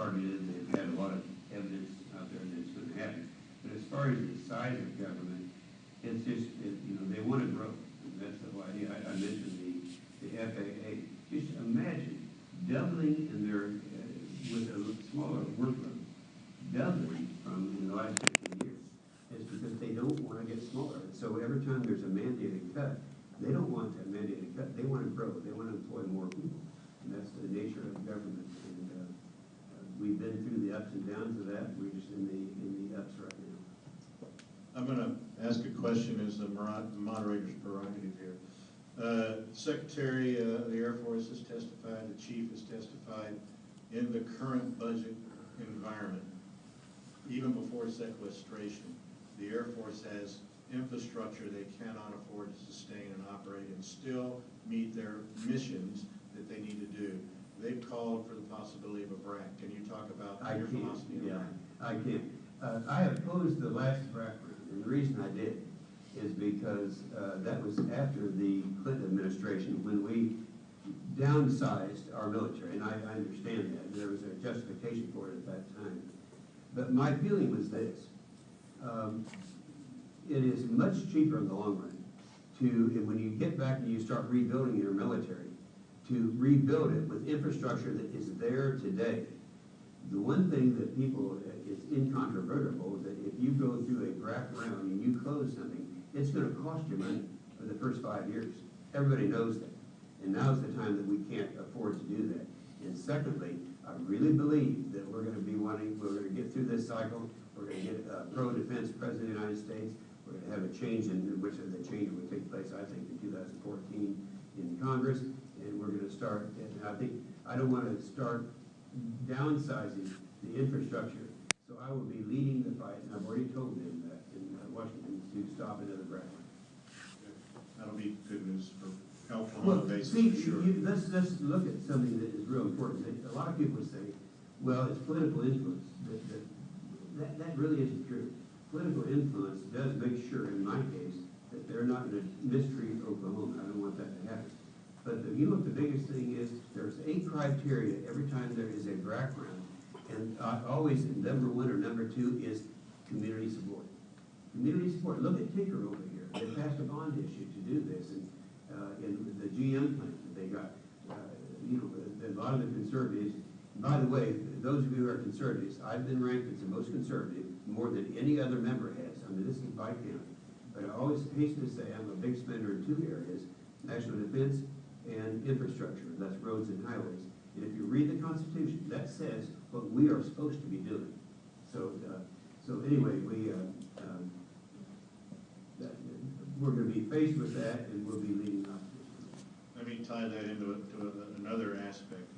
targeted. They've had a lot of evidence out there that it's going to happen. But as far as the size of government, it's just, they want to grow. And that's the whole idea. I mentioned the FAA. Just imagine doubling in their, with a smaller workload, doubling from in the last 15 years. It's because they don't want to get smaller. So every time there's a mandated cut, they don't want that mandated cut. They want to grow. They want to employ more people. And that's the nature of government. And we've been through the ups and downs of that. We're just in the ups right now. I'm going to ask a question as the moderator's prerogative here. Secretary of the Air Force has testified, the Chief has testified, in the current budget environment, even before sequestration, the Air Force has infrastructure they cannot afford to sustain and operate and still meet their missions that they need to do. They've called for the possibility of a BRAC. Can you talk about your philosophy on that? I can. I opposed the last BRAC round, and the reason I did is because that was after the Clinton administration when we downsized our military, and I understand that. There was a justification for it at that time. But my feeling was this. It is much cheaper in the long run when you get back and you start rebuilding your military, to rebuild it with infrastructure that is there today. The one thing that people, is incontrovertible, that if you go through a BRAC round and you close something, it's going to cost you money for the first 5 years. Everybody knows that. And now's the time that we can't afford to do that. And secondly, I really believe that we're going to get through this cycle. We're going to get a pro-defense president of the United States. We're going to have a change in which the change will take place, I think, in 2014 in Congress. And we're going to start, and I don't want to start downsizing the infrastructure. So I will be leading the fight, and I've already told them that in Washington to stop another BRAC. That'll be good news for helpful Well, on the basis, see, for sure. let's look at something that is real important. A lot of people say, well, it's political influence. That really isn't true. Political influence does make sure, in my case, that they're not going to mistreat Oklahoma. I don't want that to happen. But the biggest thing is there's 8 criteria every time there is a BRAC round. And always number 1 or number 2 is community support. Community support. Look at Tinker over here. They passed a bond issue to do this. And in the GM plant that they got, a lot of the conservatives, by the way, those of you who are conservatives, I've been ranked as the most conservative, more than any other member has. I mean, this is by county. But I always hasten to say I'm a big spender in 2 areas, national defense and infrastructure. That's roads and highways. And if you read the Constitution, that says what we are supposed to be doing. So anyway, we're going to be faced with that, and we'll be leading up. Let me tie that into another aspect.